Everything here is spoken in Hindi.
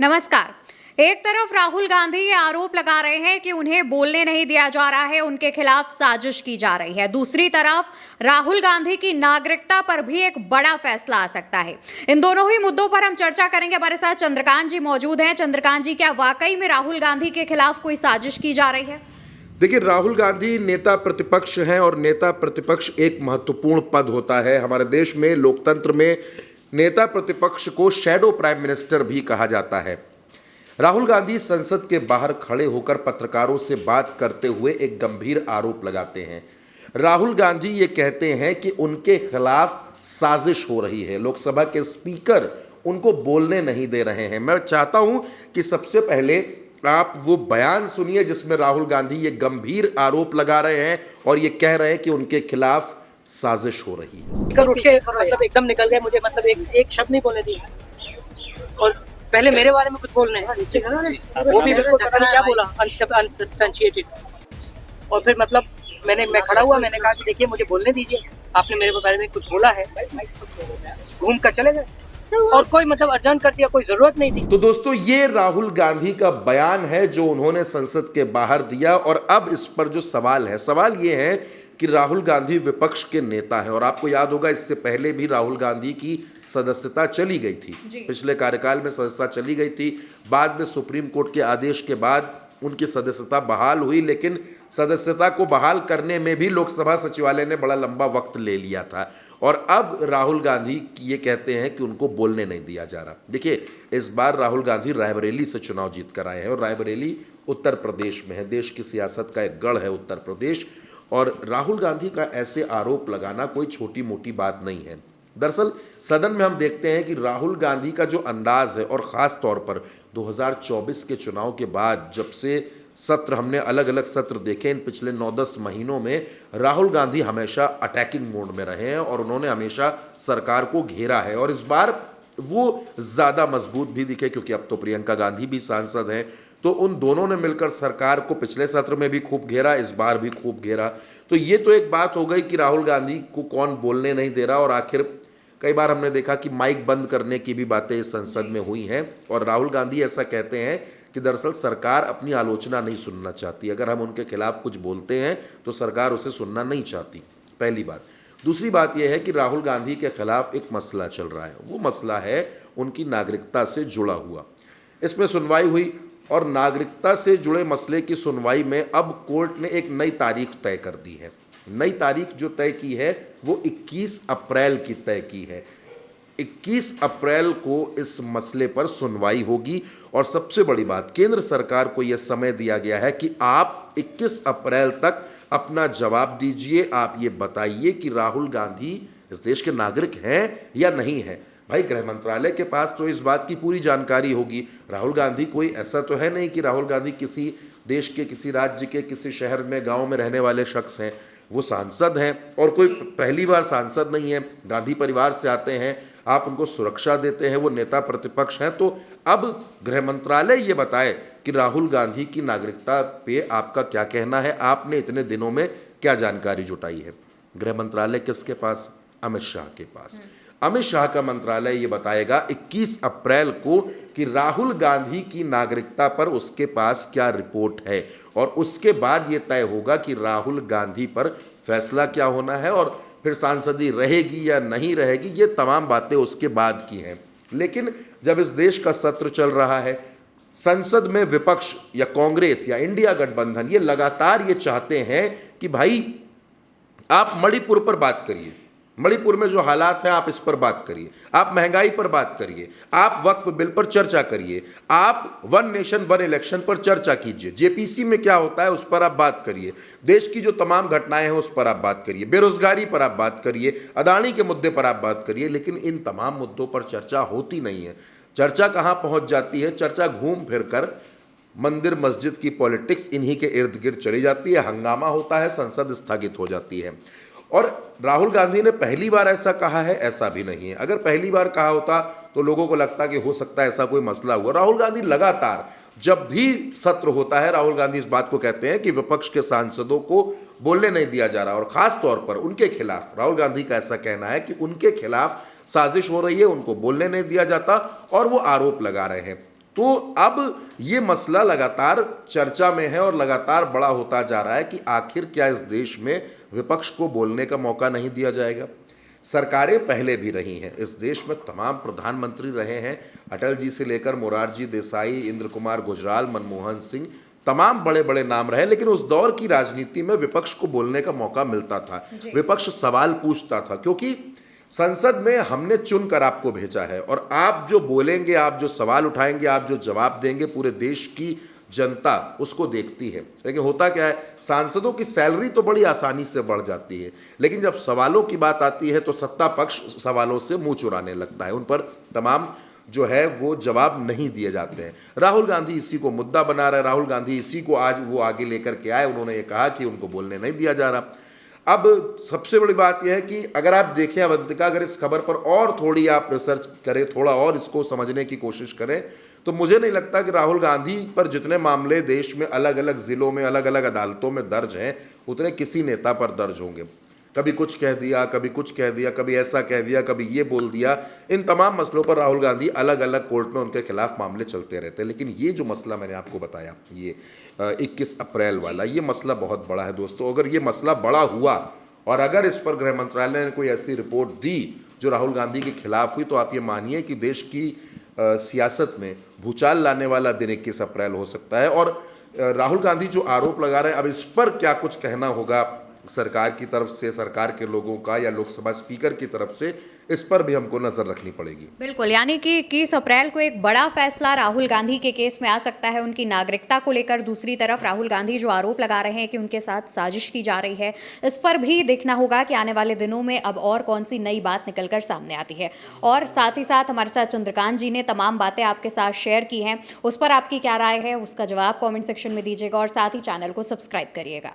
नमस्कार। एक तरफ राहुल गांधी ये आरोप लगा रहे हैं कि उन्हें बोलने नहीं दिया जा रहा है, उनके खिलाफ साजिश की जा रही है। दूसरी तरफ राहुल गांधी की नागरिकता पर भी एक बड़ा फैसला आ सकता है। इन दोनों ही मुद्दों पर हम चर्चा करेंगे। हमारे साथ चंद्रकांत जी मौजूद हैं। चंद्रकांत जी, क्या वाकई में राहुल गांधी के खिलाफ कोई साजिश की जा रही है? देखिए, राहुल गांधी नेता प्रतिपक्ष हैं और नेता प्रतिपक्ष एक महत्वपूर्ण पद होता है हमारे देश में। लोकतंत्र में नेता प्रतिपक्ष को शैडो प्राइम मिनिस्टर भी कहा जाता है। राहुल गांधी संसद के बाहर खड़े होकर पत्रकारों से बात करते हुए एक गंभीर आरोप लगाते हैं। राहुल गांधी ये कहते हैं कि उनके खिलाफ साजिश हो रही है। लोकसभा के स्पीकर उनको बोलने नहीं दे रहे हैं। मैं चाहता हूं कि सबसे पहले आप वो बयान सुनिए जिसमें राहुल गांधी ये गंभीर आरोप लगा रहे हैं और ये कह रहे हैं कि उनके खिलाफ साजिश हो रही है। कर उठ के मतलब एकदम निकल गए, मुझे मतलब एक शब्द नहीं बोलने दिया और पहले मेरे बारे में कुछ बोलने हैं, वो भी बिल्कुल पता नहीं क्या बोला, अनसब्सटेंशिएटेड। और फिर मतलब मैं खड़ा हुआ, मैंने कहा कि देखिए मुझे बोलने दीजिए, आपने मेरे बारे में कुछ बोला है, घूम कर चले गए और कोई मतलब अर्जन कर दिया, कोई जरूरत नहीं थी। तो दोस्तों, ये राहुल गांधी का बयान है जो उन्होंने संसद के बाहर दिया। और अब इस पर जो सवाल ये है कि राहुल गांधी विपक्ष के नेता हैं और आपको याद होगा इससे पहले भी राहुल गांधी की सदस्यता चली गई थी। पिछले कार्यकाल में सदस्यता चली गई थी। बाद में सुप्रीम कोर्ट के आदेश के बाद उनकी सदस्यता बहाल हुई, लेकिन सदस्यता को बहाल करने में भी लोकसभा सचिवालय ने बड़ा लंबा वक्त ले लिया था। और अब राहुल गांधी ये कहते हैं कि उनको बोलने नहीं दिया जा रहा। देखिए, इस बार राहुल गांधी रायबरेली से चुनाव जीत कर आए हैं और रायबरेली उत्तर प्रदेश में है। देश की सियासत का एक गढ़ है उत्तर प्रदेश। और राहुल गांधी का ऐसे आरोप लगाना कोई छोटी मोटी बात नहीं है। दरअसल सदन में हम देखते हैं कि राहुल गांधी का जो अंदाज है, और ख़ास तौर पर 2024 के चुनाव के बाद जब से सत्र हमने अलग अलग सत्र देखे, इन पिछले 9-10 महीनों में राहुल गांधी हमेशा अटैकिंग मोड में रहे हैं और उन्होंने हमेशा सरकार को घेरा है। और इस बार वो ज़्यादा मजबूत भी दिखे क्योंकि अब तो प्रियंका गांधी भी सांसद हैं। तो उन दोनों ने मिलकर सरकार को पिछले सत्र में भी खूब घेरा, इस बार भी खूब घेरा। तो ये तो एक बात हो गई कि राहुल गांधी को कौन बोलने नहीं दे रहा। और आखिर कई बार हमने देखा कि माइक बंद करने की भी बातें इस संसद में हुई हैं और राहुल गांधी ऐसा कहते हैं कि दरअसल सरकार अपनी आलोचना नहीं सुनना चाहती। अगर हम उनके खिलाफ कुछ बोलते हैं तो सरकार उसे सुनना नहीं चाहती, पहली बात। दूसरी बात यह है कि राहुल गांधी के खिलाफ एक मसला चल रहा है। वो मसला है उनकी नागरिकता से जुड़ा हुआ। इसमें सुनवाई हुई और नागरिकता से जुड़े मसले की सुनवाई में अब कोर्ट ने एक नई तारीख तय कर दी है। नई तारीख जो तय की है वो 21 अप्रैल की तय की है। 21 अप्रैल को इस मसले पर सुनवाई होगी। और सबसे बड़ी बात, केंद्र सरकार को यह समय दिया गया है कि आप 21 अप्रैल तक अपना जवाब दीजिए। आप ये बताइए कि राहुल गांधी इस देश के नागरिक हैं या नहीं है। भाई, गृह मंत्रालय के पास तो इस बात की पूरी जानकारी होगी। राहुल गांधी कोई ऐसा तो है नहीं कि राहुल गांधी किसी देश के, किसी राज्य के, किसी शहर में, गांव में रहने वाले शख्स हैं। वो सांसद हैं और कोई पहली बार सांसद नहीं है, गांधी परिवार से आते हैं, आप उनको सुरक्षा देते हैं, वो नेता प्रतिपक्ष हैं। तो अब गृह मंत्रालय ये बताए कि राहुल गांधी की नागरिकता पे आपका क्या कहना है, आपने इतने दिनों में क्या जानकारी जुटाई है। गृह मंत्रालय किसके पास? अमित शाह के पास। अमित शाह का मंत्रालय ये बताएगा 21 अप्रैल को कि राहुल गांधी की नागरिकता पर उसके पास क्या रिपोर्ट है। और उसके बाद ये तय होगा कि राहुल गांधी पर फैसला क्या होना है और फिर सांसदी रहेगी या नहीं रहेगी। ये तमाम बातें उसके बाद की हैं। लेकिन जब इस देश का सत्र चल रहा है, संसद में विपक्ष या कांग्रेस या इंडिया गठबंधन ये लगातार ये चाहते हैं कि भाई आप मणिपुर पर बात करिए, मणिपुर में जो हालात हैं आप इस पर बात करिए, आप महंगाई पर बात करिए, आप वक्फ बिल पर चर्चा करिए, आप वन नेशन वन इलेक्शन पर चर्चा कीजिए, जेपीसी में क्या होता है उस पर आप बात करिए, देश की जो तमाम घटनाएं हैं उस पर आप बात करिए, बेरोजगारी पर आप बात करिए, अदानी के मुद्दे पर आप बात करिए। लेकिन इन तमाम मुद्दों पर चर्चा होती नहीं है। चर्चा कहाँ पहुँच जाती है? चर्चा घूम फिर कर मंदिर मस्जिद की पॉलिटिक्स इन्हीं के इर्द गिर्द चली जाती है। हंगामा होता है, संसद स्थगित हो जाती है। और राहुल गांधी ने पहली बार ऐसा कहा है, ऐसा भी नहीं है। अगर पहली बार कहा होता तो लोगों को लगता कि हो सकता है ऐसा कोई मसला हुआ। राहुल गांधी लगातार जब भी सत्र होता है, राहुल गांधी इस बात को कहते हैं कि विपक्ष के सांसदों को बोलने नहीं दिया जा रहा। और खास तौर पर उनके खिलाफ, राहुल गांधी का ऐसा कहना है कि उनके खिलाफ साजिश हो रही है, उनको बोलने नहीं दिया जाता और वो आरोप लगा रहे हैं। तो अब ये मसला लगातार चर्चा में है और लगातार बड़ा होता जा रहा है कि आखिर क्या इस देश में विपक्ष को बोलने का मौका नहीं दिया जाएगा। सरकारें पहले भी रही हैं, इस देश में तमाम प्रधानमंत्री रहे हैं, अटल जी से लेकर मोरारजी देसाई, इंद्र कुमार गुजराल, मनमोहन सिंह, तमाम बड़े बड़े नाम रहे, लेकिन उस दौर की राजनीति में विपक्ष को बोलने का मौका मिलता था, विपक्ष सवाल पूछता था, क्योंकि संसद में हमने चुनकर आपको भेजा है और आप जो बोलेंगे, आप जो सवाल उठाएंगे, आप जो जवाब देंगे, पूरे देश की जनता उसको देखती है। लेकिन होता क्या है, सांसदों की सैलरी तो बड़ी आसानी से बढ़ जाती है, लेकिन जब सवालों की बात आती है तो सत्ता पक्ष सवालों से मुंह चुराने लगता है, उन पर तमाम जो है वो जवाब नहीं दिए जाते हैं। राहुल गांधी इसी को मुद्दा बना रहे हैं, राहुल गांधी इसी को आज वो आगे लेकर के आए, उन्होंने ये कहा कि उनको बोलने नहीं दिया जा रहा। अब सबसे बड़ी बात यह है कि अगर आप देखें अवंतिका, अगर इस खबर पर और थोड़ी आप रिसर्च करें, थोड़ा और इसको समझने की कोशिश करें, तो मुझे नहीं लगता कि राहुल गांधी पर जितने मामले देश में अलग अलग ज़िलों में अलग अलग अदालतों में दर्ज हैं, उतने किसी नेता पर दर्ज होंगे। कभी कुछ कह दिया, कभी कुछ कह दिया, कभी ऐसा कह दिया, कभी ये बोल दिया, इन तमाम मसलों पर राहुल गांधी अलग अलग कोर्ट में उनके खिलाफ मामले चलते रहते हैं। लेकिन ये जो मसला मैंने आपको बताया, ये 21 अप्रैल वाला, ये मसला बहुत बड़ा है दोस्तों। अगर ये मसला बड़ा हुआ और अगर इस पर गृह मंत्रालय ने कोई ऐसी रिपोर्ट दी जो राहुल गांधी के खिलाफ हुई, तो आप ये मानिए कि देश की सियासत में भूचाल लाने वाला दिन 21 अप्रैल हो सकता है। और राहुल गांधी जो आरोप लगा रहे हैं, अब इस पर क्या कुछ कहना होगा सरकार की तरफ से, सरकार के लोगों का, या लोकसभा स्पीकर की तरफ से, इस पर भी हमको नजर रखनी पड़ेगी। बिल्कुल, यानी कि 21 अप्रैल को एक बड़ा फैसला राहुल गांधी के केस में आ सकता है, उनकी नागरिकता को लेकर। दूसरी तरफ राहुल गांधी जो आरोप लगा रहे हैं कि उनके साथ साजिश की जा रही है, इस पर भी देखना होगा कि आने वाले दिनों में अब और कौन सी नई बात निकलकर सामने आती है। और साथ ही साथ हमारे साथ चंद्रकांत जी ने तमाम बातें आपके साथ शेयर की हैं, उस पर आपकी क्या राय है, उसका जवाब कॉमेंट सेक्शन में दीजिएगा और साथ ही चैनल को सब्सक्राइब करिएगा।